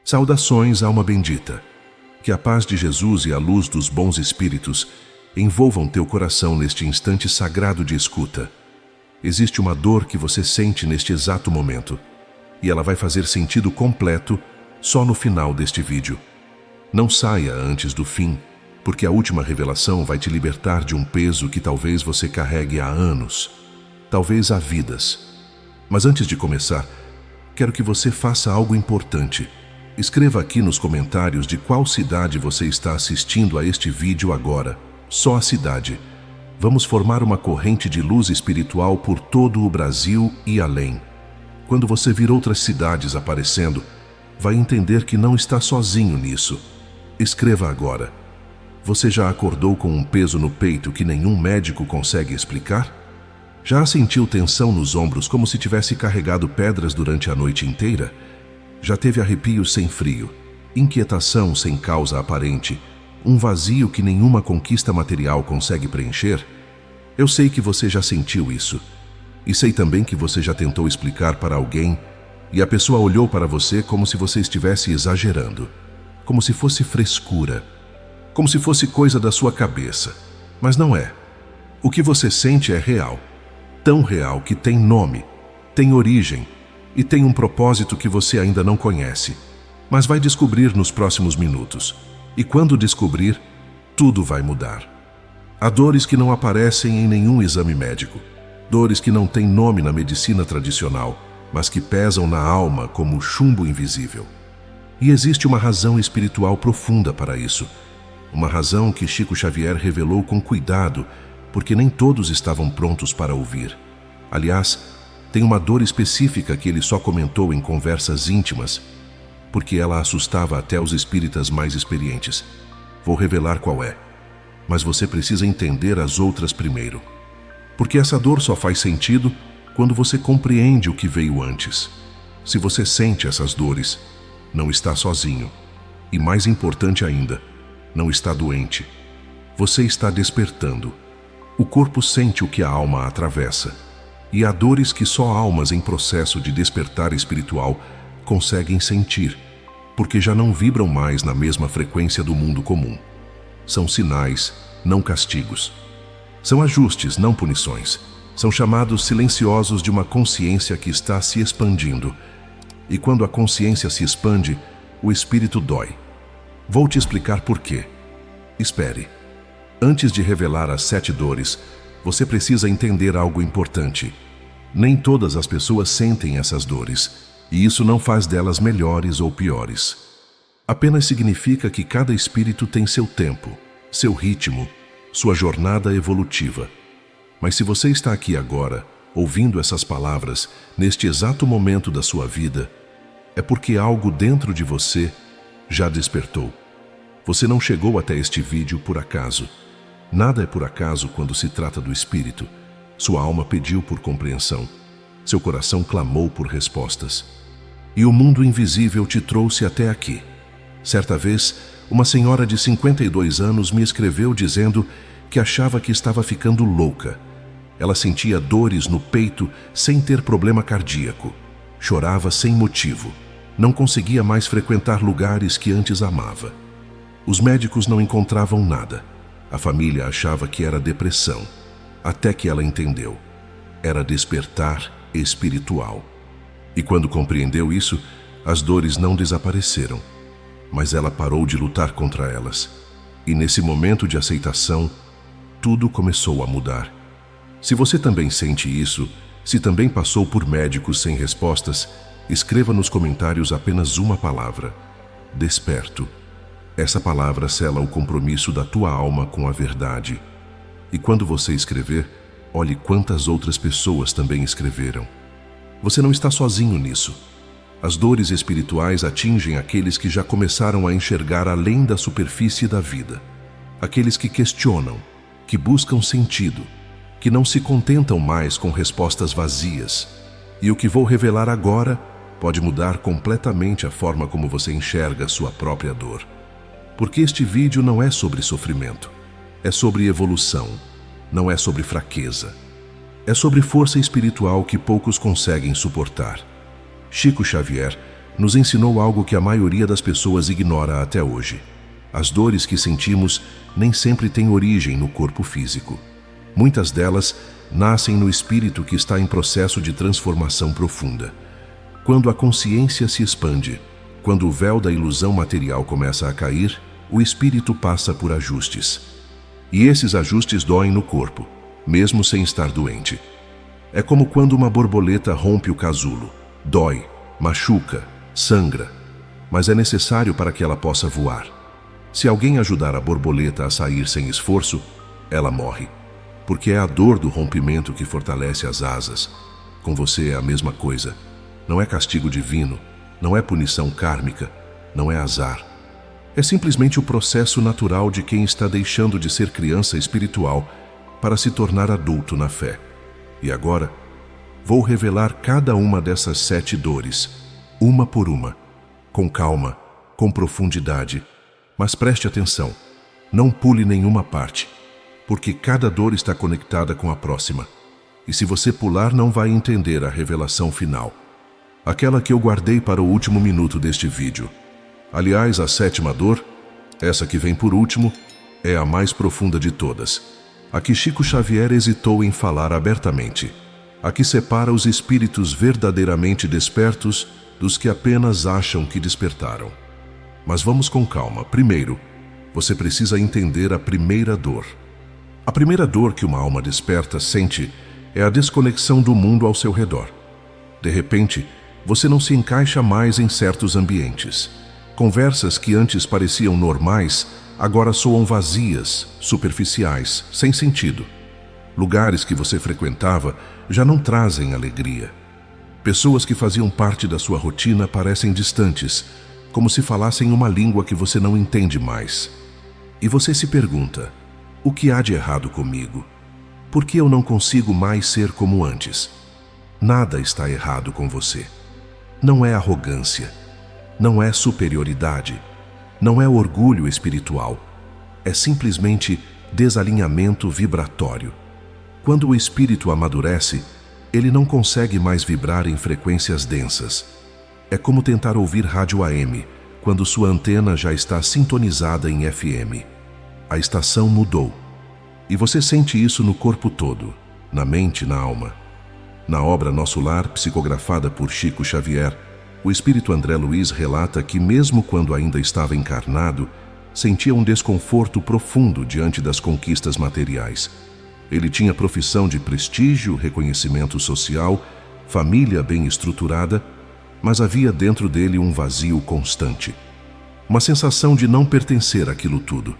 Saudações, alma bendita. Que a paz de Jesus e a luz dos bons espíritos envolvam teu coração neste instante sagrado de escuta. Existe uma dor que você sente neste exato momento, e ela vai fazer sentido completo só no final deste vídeo. Não saia antes do fim, porque a última revelação vai te libertar de um peso que talvez você carregue há anos, talvez há vidas. Mas antes de começar, quero que você faça algo importante. Escreva aqui nos comentários de qual cidade você está assistindo a este vídeo agora. Só a cidade. Vamos formar uma corrente de luz espiritual por todo o Brasil e além. Quando você vir outras cidades aparecendo, vai entender que não está sozinho nisso. Escreva agora. Você já acordou com um peso no peito que nenhum médico consegue explicar? Já sentiu tensão nos ombros como se tivesse carregado pedras durante a noite inteira? Já teve arrepios sem frio, inquietação sem causa aparente, um vazio que nenhuma conquista material consegue preencher? Eu sei que você já sentiu isso. E sei também que você já tentou explicar para alguém e a pessoa olhou para você como se você estivesse exagerando, como se fosse frescura, como se fosse coisa da sua cabeça. Mas não é. O que você sente é real, tão real que tem nome, tem origem, e tem um propósito que você ainda não conhece, mas vai descobrir nos próximos minutos. E quando descobrir, tudo vai mudar. Há dores que não aparecem em nenhum exame médico, dores que não têm nome na medicina tradicional, mas que pesam na alma como chumbo invisível. E existe uma razão espiritual profunda para isso, uma razão que Chico Xavier revelou com cuidado, porque nem todos estavam prontos para ouvir. Aliás, tem uma dor específica que ele só comentou em conversas íntimas, porque ela assustava até os espíritas mais experientes. Vou revelar qual é, mas você precisa entender as outras primeiro. Porque essa dor só faz sentido quando você compreende o que veio antes. Se você sente essas dores, não está sozinho. E mais importante ainda, não está doente. Você está despertando. O corpo sente o que a alma atravessa. E há dores que só almas em processo de despertar espiritual conseguem sentir, porque já não vibram mais na mesma frequência do mundo comum. São sinais, não castigos. São ajustes, não punições. São chamados silenciosos de uma consciência que está se expandindo. E quando a consciência se expande, o espírito dói. Vou te explicar por quê. Espere. Antes de revelar as 7 dores, você precisa entender algo importante. Nem todas as pessoas sentem essas dores, e isso não faz delas melhores ou piores. Apenas significa que cada espírito tem seu tempo, seu ritmo, sua jornada evolutiva. Mas se você está aqui agora, ouvindo essas palavras, neste exato momento da sua vida, é porque algo dentro de você já despertou. Você não chegou até este vídeo por acaso. Nada é por acaso quando se trata do espírito. Sua alma pediu por compreensão. Seu coração clamou por respostas. E o mundo invisível te trouxe até aqui. Certa vez, uma senhora de 52 anos me escreveu dizendo que achava que estava ficando louca. Ela sentia dores no peito sem ter problema cardíaco. Chorava sem motivo. Não conseguia mais frequentar lugares que antes amava. Os médicos não encontravam nada. A família achava que era depressão, até que ela entendeu. Era despertar espiritual. E quando compreendeu isso, as dores não desapareceram, mas ela parou de lutar contra elas. E nesse momento de aceitação, tudo começou a mudar. Se você também sente isso, se também passou por médicos sem respostas, escreva nos comentários apenas uma palavra: desperto. Essa palavra sela o compromisso da tua alma com a verdade. E quando você escrever, olhe quantas outras pessoas também escreveram. Você não está sozinho nisso. As dores espirituais atingem aqueles que já começaram a enxergar além da superfície da vida. Aqueles que questionam, que buscam sentido, que não se contentam mais com respostas vazias. E o que vou revelar agora pode mudar completamente a forma como você enxerga sua própria dor. Porque este vídeo não é sobre sofrimento, é sobre evolução, não é sobre fraqueza. É sobre força espiritual que poucos conseguem suportar. Chico Xavier nos ensinou algo que a maioria das pessoas ignora até hoje. As dores que sentimos nem sempre têm origem no corpo físico. Muitas delas nascem no espírito que está em processo de transformação profunda. Quando a consciência se expande, quando o véu da ilusão material começa a cair, o espírito passa por ajustes. E esses ajustes doem no corpo, mesmo sem estar doente. É como quando uma borboleta rompe o casulo. Dói, machuca, sangra, mas é necessário para que ela possa voar. Se alguém ajudar a borboleta a sair sem esforço, ela morre, porque é a dor do rompimento que fortalece as asas. Com você é a mesma coisa. Não é castigo divino, não é punição kármica, não é azar. É simplesmente o processo natural de quem está deixando de ser criança espiritual para se tornar adulto na fé. E agora, vou revelar cada uma dessas 7 dores, uma por uma, com calma, com profundidade. Mas preste atenção, não pule nenhuma parte, porque cada dor está conectada com a próxima. E se você pular, não vai entender a revelação final. Aquela que eu guardei para o último minuto deste vídeo. Aliás, a 7ª dor, essa que vem por último, é a mais profunda de todas. A que Chico Xavier hesitou em falar abertamente. A que separa os espíritos verdadeiramente despertos dos que apenas acham que despertaram. Mas vamos com calma. Primeiro, você precisa entender a primeira dor. A primeira dor que uma alma desperta sente é a desconexão do mundo ao seu redor. De repente, você não se encaixa mais em certos ambientes. Conversas que antes pareciam normais, agora soam vazias, superficiais, sem sentido. Lugares que você frequentava já não trazem alegria. Pessoas que faziam parte da sua rotina parecem distantes, como se falassem uma língua que você não entende mais. E você se pergunta, o que há de errado comigo? Por que eu não consigo mais ser como antes? Nada está errado com você. Não é arrogância, não é superioridade, não é orgulho espiritual. É simplesmente desalinhamento vibratório. Quando o espírito amadurece, ele não consegue mais vibrar em frequências densas. É como tentar ouvir rádio AM, quando sua antena já está sintonizada em FM. A estação mudou. E você sente isso no corpo todo, na mente e na alma. Na obra Nosso Lar, psicografada por Chico Xavier, o espírito André Luiz relata que, mesmo quando ainda estava encarnado, sentia um desconforto profundo diante das conquistas materiais. Ele tinha profissão de prestígio, reconhecimento social, família bem estruturada, mas havia dentro dele um vazio constante. Uma sensação de não pertencer àquilo tudo.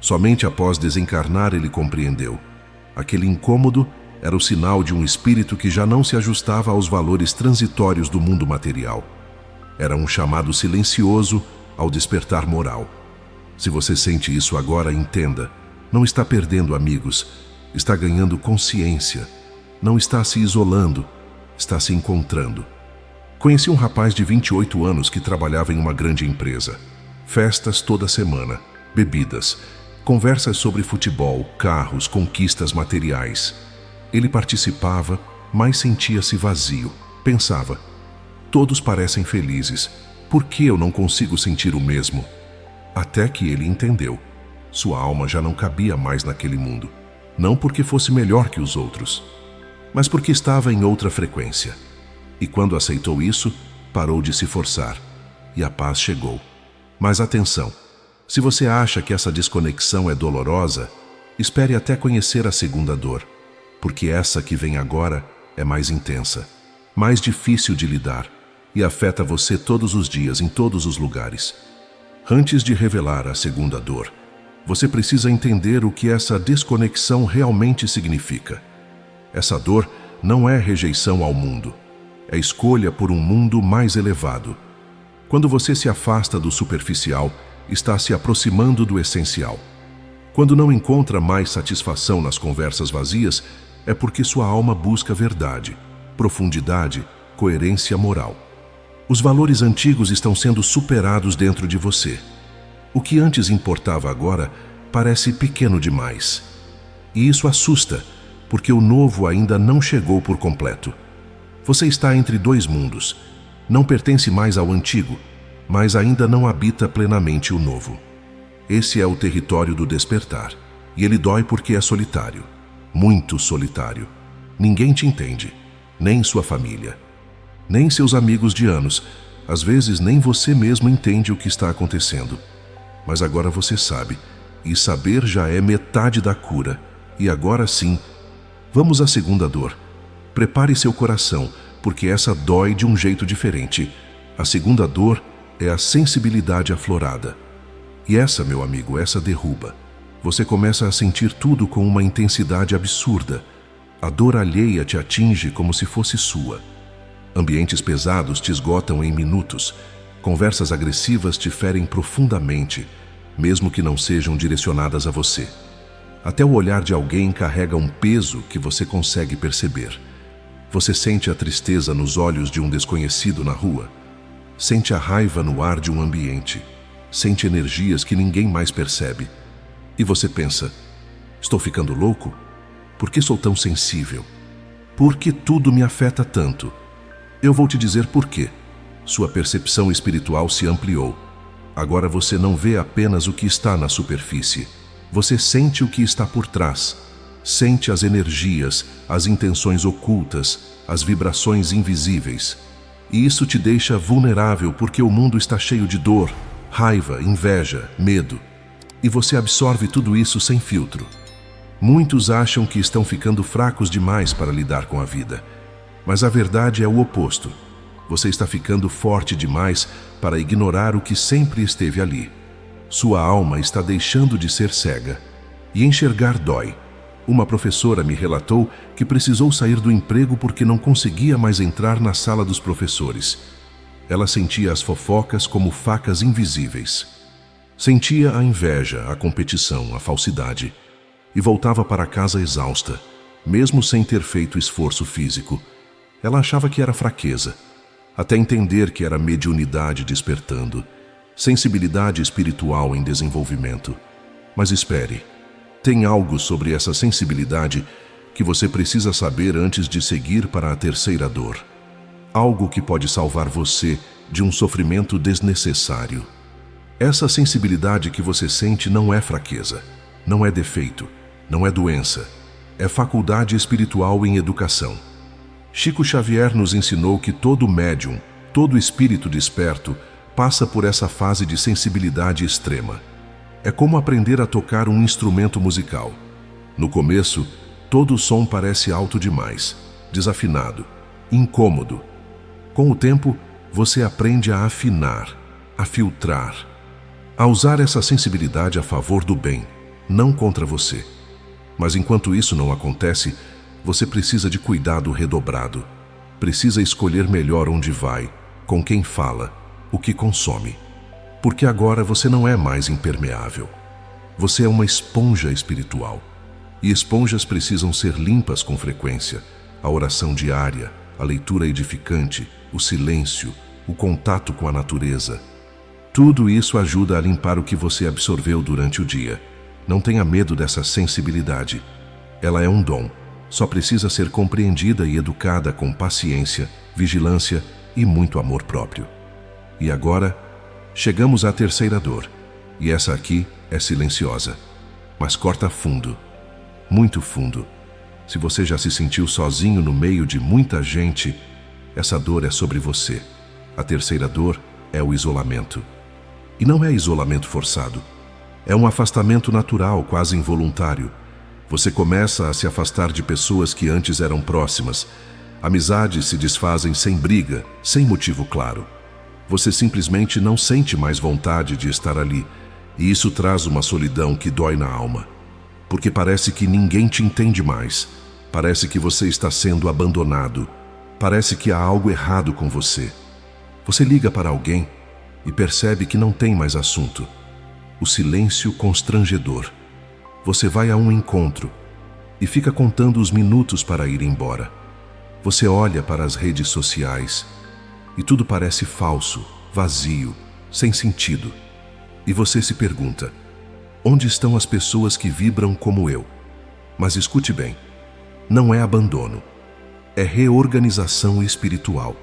Somente após desencarnar ele compreendeu. Aquele incômodo era o sinal de um espírito que já não se ajustava aos valores transitórios do mundo material. Era um chamado silencioso ao despertar moral. Se você sente isso agora, entenda. Não está perdendo amigos, está ganhando consciência. Não está se isolando, está se encontrando. Conheci um rapaz de 28 anos que trabalhava em uma grande empresa. Festas toda semana, bebidas, conversas sobre futebol, carros, conquistas materiais. Ele participava, mas sentia-se vazio. Pensava, todos parecem felizes, por que eu não consigo sentir o mesmo? Até que ele entendeu. Sua alma já não cabia mais naquele mundo. Não porque fosse melhor que os outros, mas porque estava em outra frequência. E quando aceitou isso, parou de se forçar, e a paz chegou. Mas atenção, se você acha que essa desconexão é dolorosa, espere até conhecer a segunda dor, porque essa que vem agora é mais intensa, mais difícil de lidar, e afeta você todos os dias, em todos os lugares. Antes de revelar a segunda dor, você precisa entender o que essa desconexão realmente significa. Essa dor não é rejeição ao mundo, é escolha por um mundo mais elevado. Quando você se afasta do superficial, está se aproximando do essencial. Quando não encontra mais satisfação nas conversas vazias, é porque sua alma busca verdade, profundidade, coerência moral. Os valores antigos estão sendo superados dentro de você. O que antes importava agora parece pequeno demais. E isso assusta, porque o novo ainda não chegou por completo. Você está entre dois mundos. Não pertence mais ao antigo, mas ainda não habita plenamente o novo. Esse é o território do despertar, e ele dói porque é solitário, muito solitário. Ninguém te entende, nem sua família, nem seus amigos de anos. Às vezes nem você mesmo entende o que está acontecendo. Mas agora você sabe, e saber já é metade da cura. E agora sim, vamos à segunda dor. Prepare seu coração, porque essa dói de um jeito diferente. A segunda dor é a sensibilidade aflorada. E essa, meu amigo, essa derruba. Você começa a sentir tudo com uma intensidade absurda. A dor alheia te atinge como se fosse sua. Ambientes pesados te esgotam em minutos. Conversas agressivas te ferem profundamente, mesmo que não sejam direcionadas a você. Até o olhar de alguém carrega um peso que você consegue perceber. Você sente a tristeza nos olhos de um desconhecido na rua. Sente a raiva no ar de um ambiente. Sente energias que ninguém mais percebe. E você pensa: estou ficando louco? Por que sou tão sensível? Por que tudo me afeta tanto? Eu vou te dizer por quê. Sua percepção espiritual se ampliou. Agora você não vê apenas o que está na superfície. Você sente o que está por trás. Sente as energias, as intenções ocultas, as vibrações invisíveis. E isso te deixa vulnerável porque o mundo está cheio de dor, raiva, inveja, medo. E você absorve tudo isso sem filtro. Muitos acham que estão ficando fracos demais para lidar com a vida. Mas a verdade é o oposto. Você está ficando forte demais para ignorar o que sempre esteve ali. Sua alma está deixando de ser cega. E enxergar dói. Uma professora me relatou que precisou sair do emprego porque não conseguia mais entrar na sala dos professores. Ela sentia as fofocas como facas invisíveis. Sentia a inveja, a competição, a falsidade. E voltava para casa exausta, mesmo sem ter feito esforço físico. Ela achava que era fraqueza, até entender que era mediunidade despertando, sensibilidade espiritual em desenvolvimento. Mas espere, tem algo sobre essa sensibilidade que você precisa saber antes de seguir para a terceira dor. Algo que pode salvar você de um sofrimento desnecessário. Essa sensibilidade que você sente não é fraqueza, não é defeito, não é doença, é faculdade espiritual em educação. Chico Xavier nos ensinou que todo médium, todo espírito desperto, passa por essa fase de sensibilidade extrema. É como aprender a tocar um instrumento musical. No começo, todo o som parece alto demais, desafinado, incômodo. Com o tempo, você aprende a afinar, a filtrar, a usar essa sensibilidade a favor do bem, não contra você. Mas enquanto isso não acontece, você precisa de cuidado redobrado. Precisa escolher melhor onde vai, com quem fala, o que consome. Porque agora você não é mais impermeável. Você é uma esponja espiritual. E esponjas precisam ser limpas com frequência. A oração diária, a leitura edificante, o silêncio, o contato com a natureza. Tudo isso ajuda a limpar o que você absorveu durante o dia. Não tenha medo dessa sensibilidade. Ela é um dom. Só precisa ser compreendida e educada com paciência, vigilância e muito amor próprio. E agora, chegamos à terceira dor. E essa aqui é silenciosa, mas corta fundo, muito fundo. Se você já se sentiu sozinho no meio de muita gente, essa dor é sobre você. A terceira dor é o isolamento. E não é isolamento forçado. É um afastamento natural, quase involuntário. Você começa a se afastar de pessoas que antes eram próximas. Amizades se desfazem sem briga, sem motivo claro. Você simplesmente não sente mais vontade de estar ali. E isso traz uma solidão que dói na alma. Porque parece que ninguém te entende mais. Parece que você está sendo abandonado. Parece que há algo errado com você. Você liga para alguém e percebe que não tem mais assunto. O silêncio constrangedor. Você vai a um encontro e fica contando os minutos para ir embora. Você olha para as redes sociais e tudo parece falso, vazio, sem sentido. E você se pergunta: onde estão as pessoas que vibram como eu? Mas escute bem, não é abandono, é reorganização espiritual.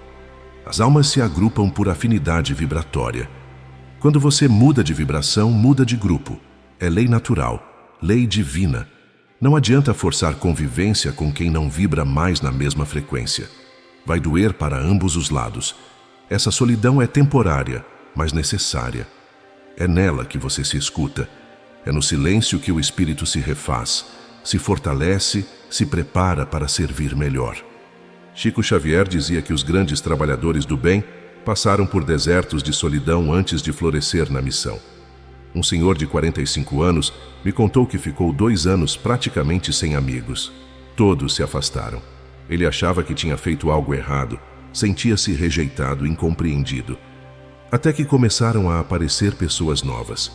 As almas se agrupam por afinidade vibratória. Quando você muda de vibração, muda de grupo. É lei natural, lei divina. Não adianta forçar convivência com quem não vibra mais na mesma frequência. Vai doer para ambos os lados. Essa solidão é temporária, mas necessária. É nela que você se escuta. É no silêncio que o espírito se refaz, se fortalece, se prepara para servir melhor. Chico Xavier dizia que os grandes trabalhadores do bem passaram por desertos de solidão antes de florescer na missão. Um senhor de 45 anos me contou que ficou 2 anos praticamente sem amigos. Todos se afastaram. Ele achava que tinha feito algo errado, sentia-se rejeitado, incompreendido. Até que começaram a aparecer pessoas novas,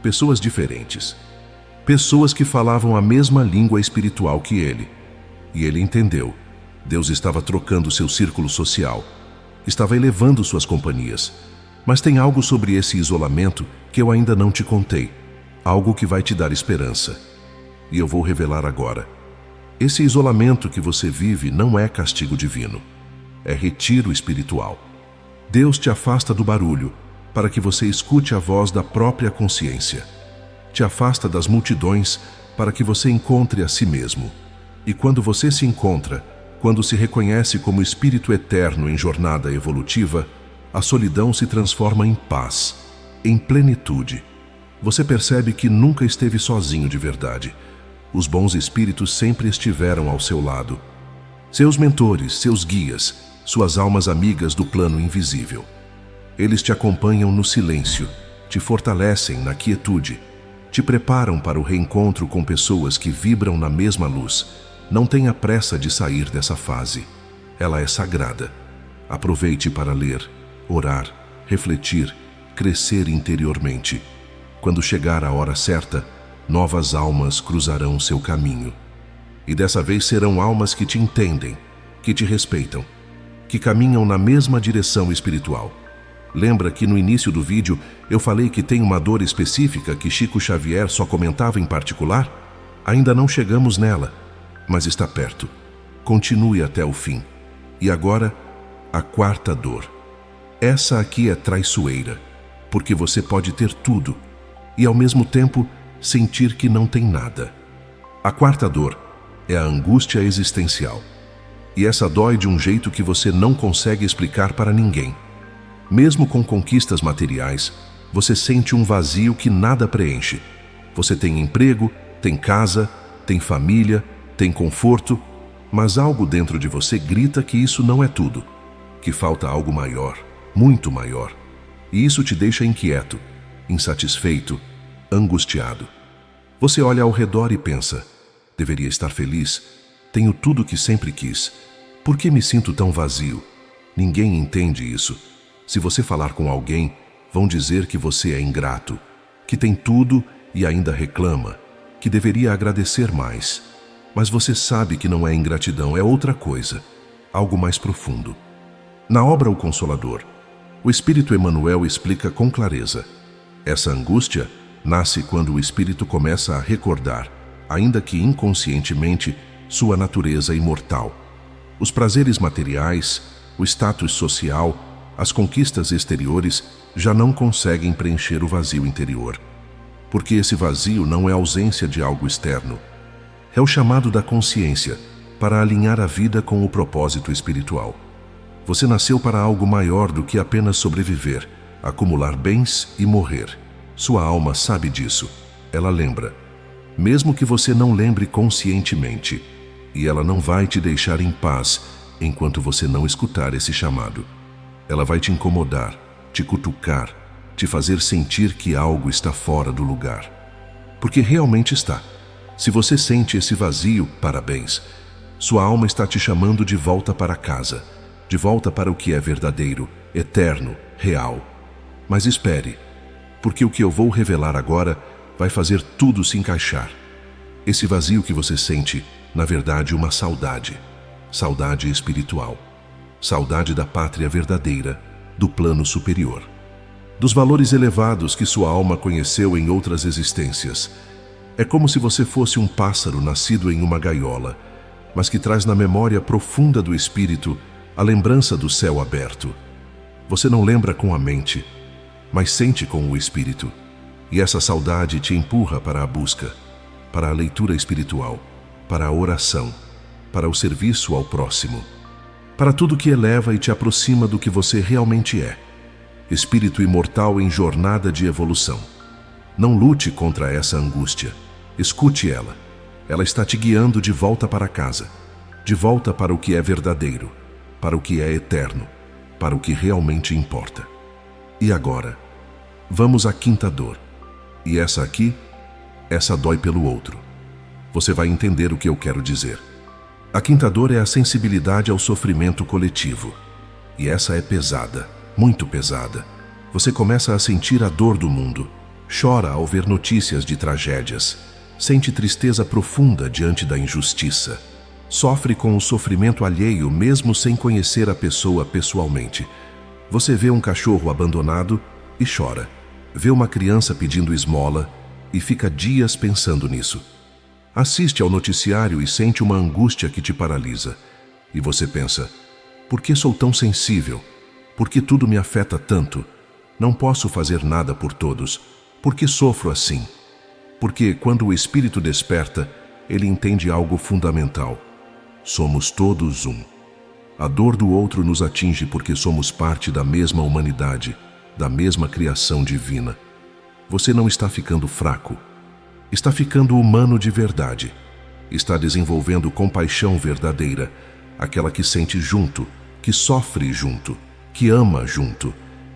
pessoas diferentes, pessoas que falavam a mesma língua espiritual que ele. E ele entendeu. Deus estava trocando seu círculo social, estava elevando suas companhias. Mas tem algo sobre esse isolamento que eu ainda não te contei, algo que vai te dar esperança. E eu vou revelar agora. Esse isolamento que você vive não é castigo divino, é retiro espiritual. Deus te afasta do barulho para que você escute a voz da própria consciência. Te afasta das multidões para que você encontre a si mesmo. E quando você se encontra, quando se reconhece como espírito eterno em jornada evolutiva, a solidão se transforma em paz, em plenitude. Você percebe que nunca esteve sozinho de verdade. Os bons espíritos sempre estiveram ao seu lado. Seus mentores, seus guias, suas almas amigas do plano invisível. Eles te acompanham no silêncio, te fortalecem na quietude, te preparam para o reencontro com pessoas que vibram na mesma luz. Não tenha pressa de sair dessa fase. Ela é sagrada. Aproveite para ler, orar, refletir, crescer interiormente. Quando chegar a hora certa, novas almas cruzarão seu caminho. E dessa vez serão almas que te entendem, que te respeitam, que caminham na mesma direção espiritual. Lembra que no início do vídeo eu falei que tem uma dor específica que Chico Xavier só comentava em particular? Ainda não chegamos nela, mas está perto. Continue até o fim. E agora, a 4ª dor. Essa aqui é traiçoeira, porque você pode ter tudo e ao mesmo tempo sentir que não tem nada. A 4ª dor é a angústia existencial. E essa dói de um jeito que você não consegue explicar para ninguém. Mesmo com conquistas materiais, você sente um vazio que nada preenche. Você tem emprego, tem casa, tem família, tem conforto, mas algo dentro de você grita que isso não é tudo, que falta algo maior, muito maior. E isso te deixa inquieto, insatisfeito, angustiado. Você olha ao redor e pensa: deveria estar feliz, tenho tudo que sempre quis. Por que me sinto tão vazio? Ninguém entende isso. Se você falar com alguém, vão dizer que você é ingrato, que tem tudo e ainda reclama, que deveria agradecer mais. Mas você sabe que não é ingratidão, é outra coisa, algo mais profundo. Na obra O Consolador, o Espírito Emmanuel explica com clareza. Essa angústia nasce quando o espírito começa a recordar, ainda que inconscientemente, sua natureza imortal. Os prazeres materiais, o status social, as conquistas exteriores já não conseguem preencher o vazio interior. Porque esse vazio não é ausência de algo externo. É o chamado da consciência para alinhar a vida com o propósito espiritual. Você nasceu para algo maior do que apenas sobreviver, acumular bens e morrer. Sua alma sabe disso. Ela lembra. Mesmo que você não lembre conscientemente. E ela não vai te deixar em paz enquanto você não escutar esse chamado. Ela vai te incomodar, te cutucar, te fazer sentir que algo está fora do lugar. Porque realmente está. Se você sente esse vazio, parabéns. Sua alma está te chamando de volta para casa, de volta para o que é verdadeiro, eterno, real. Mas espere, porque o que eu vou revelar agora vai fazer tudo se encaixar. Esse vazio que você sente, na verdade, uma saudade. Saudade espiritual. Saudade da pátria verdadeira, do plano superior. Dos valores elevados que sua alma conheceu em outras existências. É como se você fosse um pássaro nascido em uma gaiola, mas que traz na memória profunda do espírito a lembrança do céu aberto. Você não lembra com a mente, mas sente com o espírito. E essa saudade te empurra para a busca, para a leitura espiritual, para a oração, para o serviço ao próximo, para tudo que eleva e te aproxima do que você realmente é, espírito imortal em jornada de evolução. Não lute contra essa angústia. Escute ela. Ela está te guiando de volta para casa, de volta para o que é verdadeiro, para o que é eterno, para o que realmente importa. E agora, vamos à quinta dor. E essa aqui, essa dói pelo outro. Você vai entender o que eu quero dizer. A quinta dor é a sensibilidade ao sofrimento coletivo. E essa é pesada, muito pesada. Você começa a sentir a dor do mundo. Chora ao ver notícias de tragédias. Sente tristeza profunda diante da injustiça. Sofre com o sofrimento alheio mesmo sem conhecer a pessoa pessoalmente. Você vê um cachorro abandonado e chora. Vê uma criança pedindo esmola e fica dias pensando nisso. Assiste ao noticiário e sente uma angústia que te paralisa. E você pensa, por que sou tão sensível? Por que tudo me afeta tanto? Não posso fazer nada por todos. Por que sofro assim? Porque quando o espírito desperta, ele entende algo fundamental. Somos todos um. A dor do outro nos atinge porque somos parte da mesma humanidade, da mesma criação divina. Você não está ficando fraco. Está ficando humano de verdade. Está desenvolvendo compaixão verdadeira, aquela que sente junto, que sofre junto, que ama junto.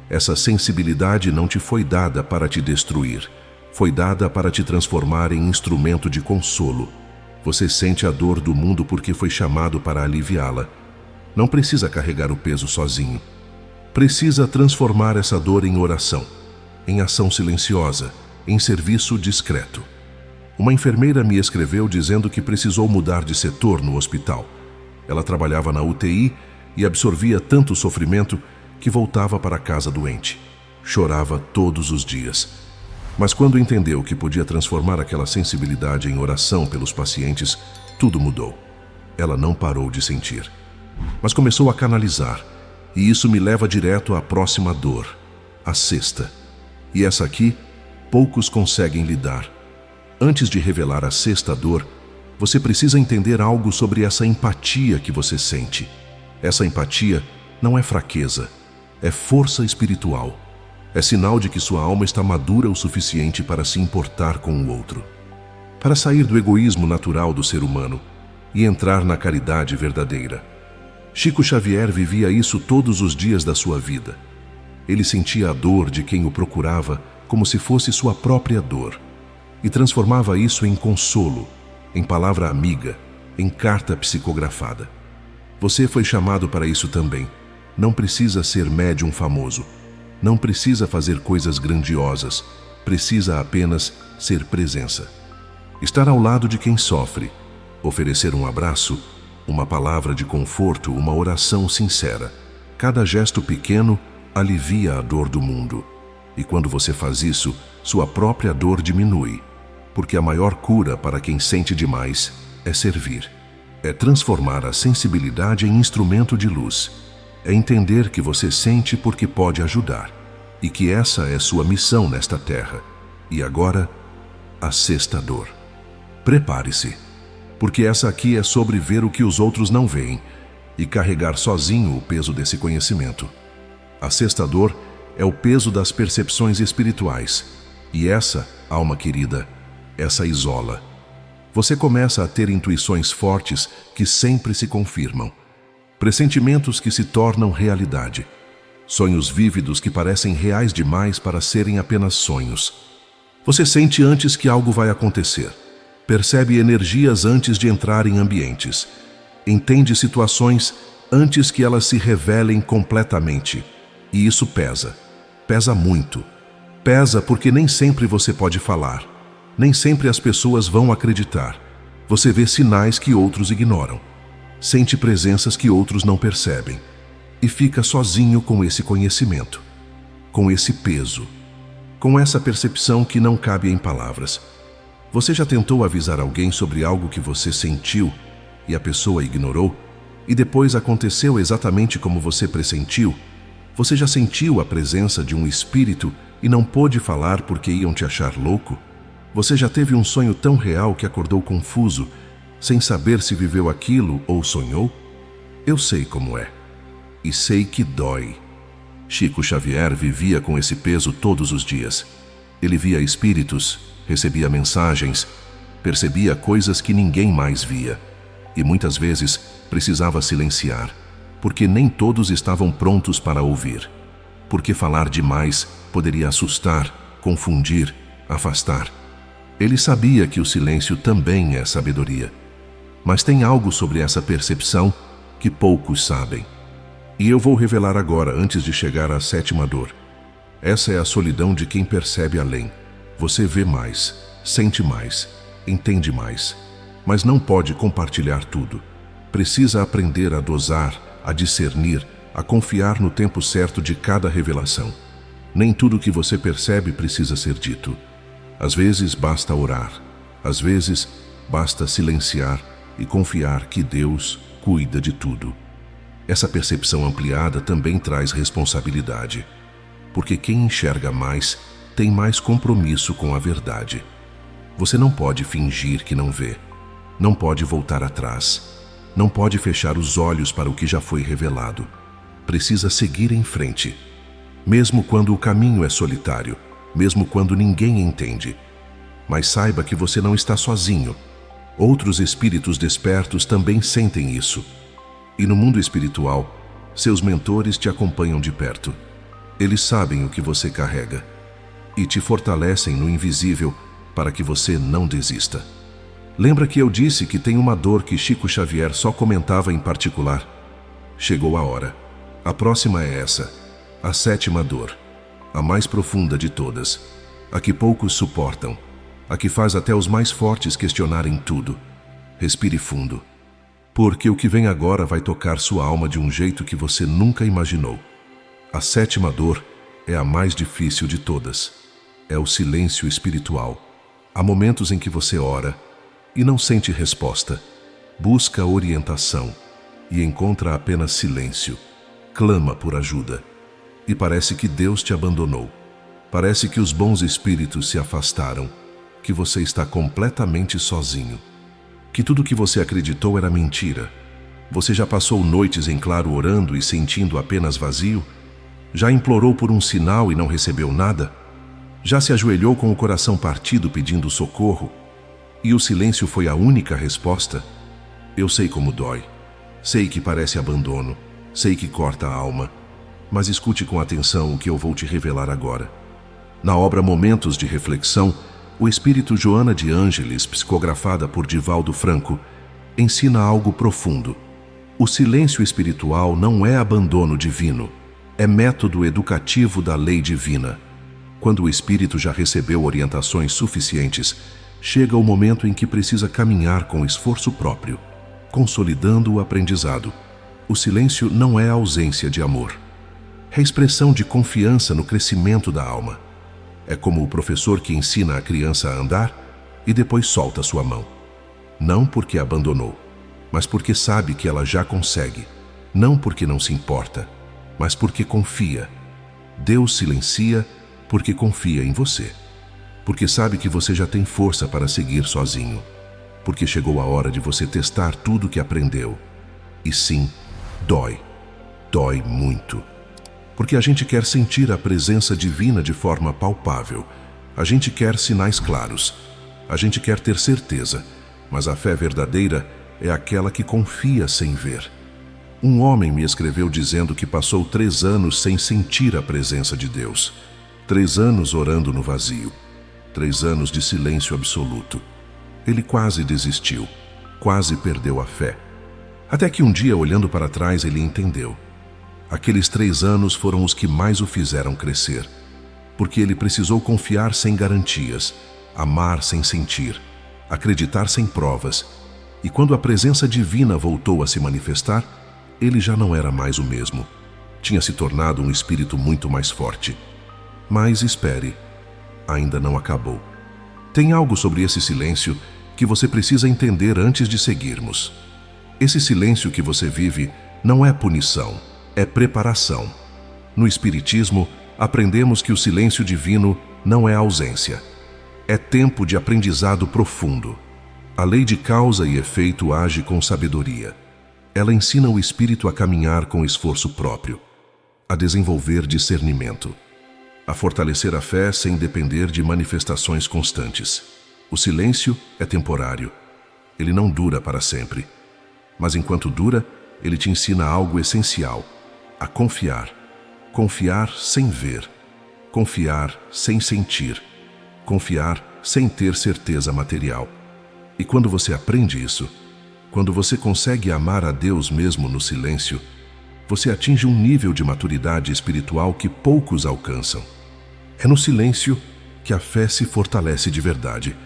Essa sensibilidade não te foi dada para te destruir. Foi dada para te transformar em instrumento de consolo. Você sente a dor do mundo porque foi chamado para aliviá-la. Não precisa carregar o peso sozinho. Precisa transformar essa dor em oração, em ação silenciosa, em serviço discreto. Uma enfermeira me escreveu dizendo que precisou mudar de setor no hospital. Ela trabalhava na UTI e absorvia tanto sofrimento que voltava para casa doente. Chorava todos os dias. Mas quando entendeu que podia transformar aquela sensibilidade em oração pelos pacientes, tudo mudou. Ela não parou de sentir, mas começou a canalizar. E isso me leva direto à próxima dor, a sexta. E essa aqui, poucos conseguem lidar. Antes de revelar a sexta dor, você precisa entender algo sobre essa empatia que você sente. Essa empatia não é fraqueza, é força espiritual. É sinal de que sua alma está madura o suficiente para se importar com o outro, para sair do egoísmo natural do ser humano e entrar na caridade verdadeira. Chico Xavier vivia isso todos os dias da sua vida. Ele sentia a dor de quem o procurava como se fosse sua própria dor e transformava isso em consolo, em palavra amiga, em carta psicografada. Você foi chamado para isso também. Não precisa ser médium famoso. Não precisa fazer coisas grandiosas. Precisa apenas ser presença. Estar ao lado de quem sofre, oferecer um abraço, uma palavra de conforto, uma oração sincera. Cada gesto pequeno alivia a dor do mundo. E quando você faz isso, sua própria dor diminui. Porque a maior cura para quem sente demais é servir. É transformar a sensibilidade em instrumento de luz. É entender que você sente porque pode ajudar. E que essa é sua missão nesta terra. E agora, a sexta dor. Prepare-se. Porque essa aqui é sobre ver o que os outros não veem e carregar sozinho o peso desse conhecimento. A sexta dor é o peso das percepções espirituais. E essa, alma querida, essa isola. Você começa a ter intuições fortes que sempre se confirmam. Pressentimentos que se tornam realidade. Sonhos vívidos que parecem reais demais para serem apenas sonhos. Você sente antes que algo vai acontecer. Percebe energias antes de entrar em ambientes. Entende situações antes que elas se revelem completamente. E isso pesa. Pesa muito. Pesa porque nem sempre você pode falar. Nem sempre as pessoas vão acreditar. Você vê sinais que outros ignoram. Sente presenças que outros não percebem. E fica sozinho com esse conhecimento. Com esse peso. Com essa percepção que não cabe em palavras. Você já tentou avisar alguém sobre algo que você sentiu e a pessoa ignorou? E depois aconteceu exatamente como você pressentiu. Você já sentiu a presença de um espírito e não pôde falar porque iam te achar louco? Você já teve um sonho tão real que acordou confuso, sem saber se viveu aquilo ou sonhou? Eu sei como é. E sei que dói. Chico Xavier vivia com esse peso todos os dias. Ele via espíritos, recebia mensagens, percebia coisas que ninguém mais via. E muitas vezes precisava silenciar, porque nem todos estavam prontos para ouvir. Porque falar demais poderia assustar, confundir, afastar. Ele sabia que o silêncio também é sabedoria. Mas tem algo sobre essa percepção que poucos sabem. E eu vou revelar agora, antes de chegar à sétima dor. Essa é a solidão de quem percebe além. Você vê mais, sente mais, entende mais, mas não pode compartilhar tudo. Precisa aprender a dosar, a discernir, a confiar no tempo certo de cada revelação. Nem tudo que você percebe precisa ser dito. Às vezes basta orar, às vezes basta silenciar e confiar que Deus cuida de tudo. Essa percepção ampliada também traz responsabilidade, porque quem enxerga mais tem mais compromisso com a verdade. Você não pode fingir que não vê, não pode voltar atrás, não pode fechar os olhos para o que já foi revelado. Precisa seguir em frente, mesmo quando o caminho é solitário, mesmo quando ninguém entende. Mas saiba que você não está sozinho. Outros espíritos despertos também sentem isso. E no mundo espiritual, seus mentores te acompanham de perto. Eles sabem o que você carrega e te fortalecem no invisível para que você não desista. Lembra que eu disse que tem uma dor que Chico Xavier só comentava em particular? Chegou a hora. A próxima é essa, a sétima dor, a mais profunda de todas, a que poucos suportam, a que faz até os mais fortes questionarem tudo. Respire fundo, porque o que vem agora vai tocar sua alma de um jeito que você nunca imaginou. A sétima dor é a mais difícil de todas. É o silêncio espiritual. Há momentos em que você ora e não sente resposta, busca orientação e encontra apenas silêncio, clama por ajuda. E parece que Deus te abandonou. Parece que os bons espíritos se afastaram, que você está completamente sozinho, que tudo que você acreditou era mentira. Você já passou noites em claro orando e sentindo apenas vazio? Já implorou por um sinal e não recebeu nada? Já se ajoelhou com o coração partido pedindo socorro? E o silêncio foi a única resposta? Eu sei como dói. Sei que parece abandono. Sei que corta a alma. Mas escute com atenção o que eu vou te revelar agora. Na obra Momentos de Reflexão, o espírito Joana de Ângeles, psicografada por Divaldo Franco, ensina algo profundo. O silêncio espiritual não é abandono divino, é método educativo da lei divina. Quando o espírito já recebeu orientações suficientes, chega o momento em que precisa caminhar com esforço próprio, consolidando o aprendizado. O silêncio não é ausência de amor. É expressão de confiança no crescimento da alma. É como o professor que ensina a criança a andar e depois solta sua mão. Não porque abandonou, mas porque sabe que ela já consegue. Não porque não se importa, mas porque confia. Deus silencia porque confia em você. Porque sabe que você já tem força para seguir sozinho. Porque chegou a hora de você testar tudo que aprendeu. E sim, dói. Dói muito. Porque a gente quer sentir a presença divina de forma palpável. A gente quer sinais claros. A gente quer ter certeza. Mas a fé verdadeira é aquela que confia sem ver. Um homem me escreveu dizendo que passou 3 anos sem sentir a presença de Deus. 3 anos orando no vazio. 3 anos de silêncio absoluto. Ele quase desistiu. Quase perdeu a fé. Até que um dia, olhando para trás, ele entendeu. Aqueles 3 anos foram os que mais o fizeram crescer, porque ele precisou confiar sem garantias, amar sem sentir, acreditar sem provas, e quando a presença divina voltou a se manifestar, ele já não era mais o mesmo. Tinha se tornado um espírito muito mais forte. Mas espere, ainda não acabou. Tem algo sobre esse silêncio que você precisa entender antes de seguirmos. Esse silêncio que você vive não é punição, é preparação. No Espiritismo, aprendemos que o silêncio divino não é ausência. É tempo de aprendizado profundo. A lei de causa e efeito age com sabedoria. Ela ensina o espírito a caminhar com esforço próprio, a desenvolver discernimento, a fortalecer a fé sem depender de manifestações constantes. O silêncio é temporário. Ele não dura para sempre. Mas enquanto dura, ele te ensina algo essencial: a confiar. Confiar sem ver. Confiar sem sentir. Confiar sem ter certeza material. E quando você aprende isso, quando você consegue amar a Deus mesmo no silêncio, você atinge um nível de maturidade espiritual que poucos alcançam. É no silêncio que a fé se fortalece de verdade,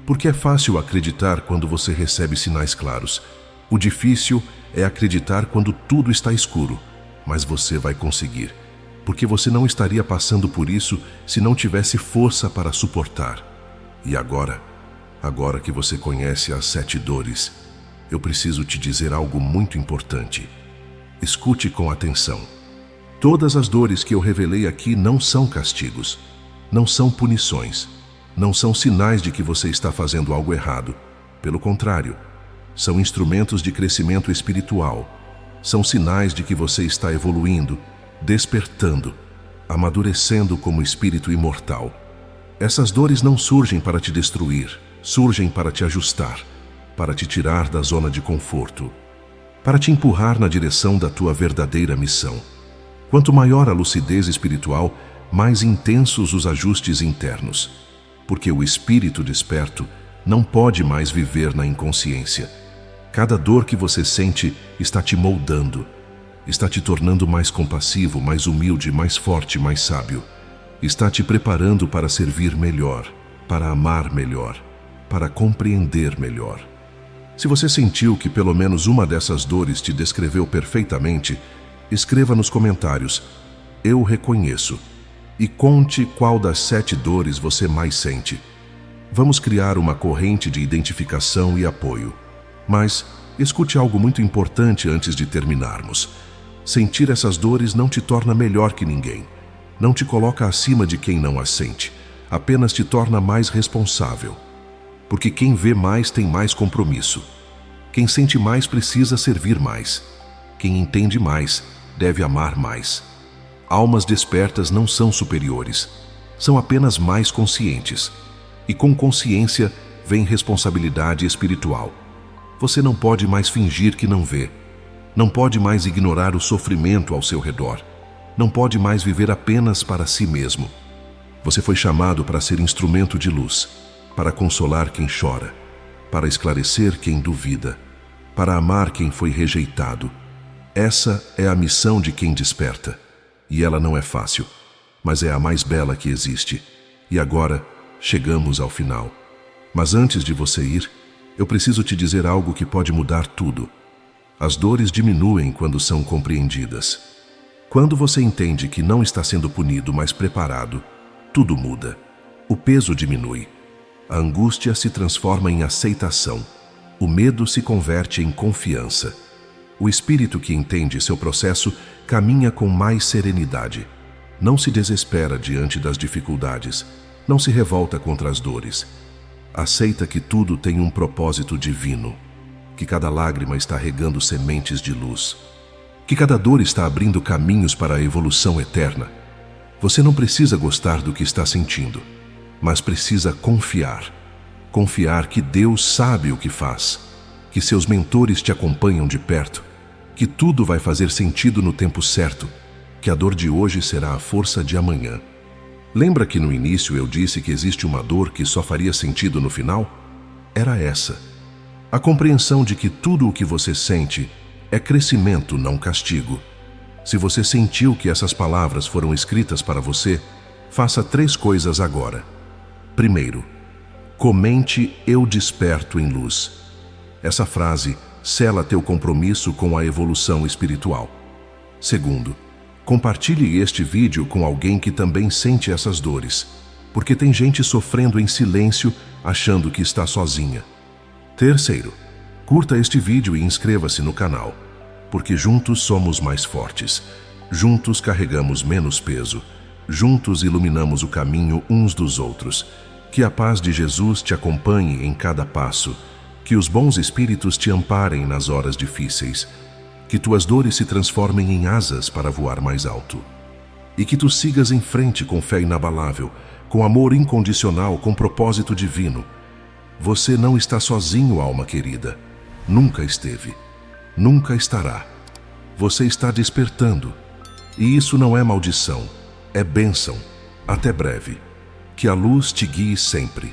porque é fácil acreditar quando você recebe sinais claros. O difícil é acreditar quando tudo está escuro, mas você vai conseguir, porque você não estaria passando por isso se não tivesse força para suportar. E agora que você conhece as 7 dores, eu preciso te dizer algo muito importante. Escute com atenção. Todas as dores que eu revelei aqui não são castigos, não são punições, não são sinais de que você está fazendo algo errado. Pelo contrário, são instrumentos de crescimento espiritual. São sinais de que você está evoluindo, despertando, amadurecendo como espírito imortal. Essas dores não surgem para te destruir, surgem para te ajustar, para te tirar da zona de conforto, para te empurrar na direção da tua verdadeira missão. Quanto maior a lucidez espiritual, mais intensos os ajustes internos, porque o espírito desperto não pode mais viver na inconsciência. Cada dor que você sente está te moldando, está te tornando mais compassivo, mais humilde, mais forte, mais sábio. Está te preparando para servir melhor, para amar melhor, para compreender melhor. Se você sentiu que pelo menos uma dessas dores te descreveu perfeitamente, escreva nos comentários: eu reconheço, e conte qual das 7 dores você mais sente. Vamos criar uma corrente de identificação e apoio. Mas escute algo muito importante antes de terminarmos. Sentir essas dores não te torna melhor que ninguém. Não te coloca acima de quem não as sente. Apenas te torna mais responsável. Porque quem vê mais tem mais compromisso. Quem sente mais precisa servir mais. Quem entende mais deve amar mais. Almas despertas não são superiores. São apenas mais conscientes. E com consciência vem responsabilidade espiritual. Você não pode mais fingir que não vê. Não pode mais ignorar o sofrimento ao seu redor. Não pode mais viver apenas para si mesmo. Você foi chamado para ser instrumento de luz, para consolar quem chora, para esclarecer quem duvida, para amar quem foi rejeitado. Essa é a missão de quem desperta. E ela não é fácil, mas é a mais bela que existe. E agora, chegamos ao final. Mas antes de você ir, eu preciso te dizer algo que pode mudar tudo. As dores diminuem quando são compreendidas. Quando você entende que não está sendo punido, mas preparado, tudo muda. O peso diminui. A angústia se transforma em aceitação. O medo se converte em confiança. O espírito que entende seu processo caminha com mais serenidade. Não se desespera diante das dificuldades. Não se revolta contra as dores. Aceita que tudo tem um propósito divino. Que cada lágrima está regando sementes de luz. Que cada dor está abrindo caminhos para a evolução eterna. Você não precisa gostar do que está sentindo, mas precisa confiar. Confiar que Deus sabe o que faz, que seus mentores te acompanham de perto, que tudo vai fazer sentido no tempo certo, que a dor de hoje será a força de amanhã. Lembra que no início eu disse que existe uma dor que só faria sentido no final? Era essa. A compreensão de que tudo o que você sente é crescimento, não castigo. Se você sentiu que essas palavras foram escritas para você, faça 3 coisas agora. Primeiro, comente "Eu desperto em luz". Essa frase sela teu compromisso com a evolução espiritual. Segundo, compartilhe este vídeo com alguém que também sente essas dores, porque tem gente sofrendo em silêncio, achando que está sozinha. Terceiro, Curta este vídeo e inscreva-se no canal, porque juntos somos mais fortes. Juntos carregamos menos peso. Juntos iluminamos o caminho uns dos outros. Que a paz de Jesus te acompanhe em cada passo. Que os bons espíritos te amparem nas horas difíceis. Que tuas dores se transformem em asas para voar mais alto. E que tu sigas em frente com fé inabalável, com amor incondicional, com propósito divino. Você não está sozinho, alma querida. Nunca esteve. Nunca estará. Você está despertando. E isso não é maldição, é bênção. Até breve. Que a luz te guie sempre.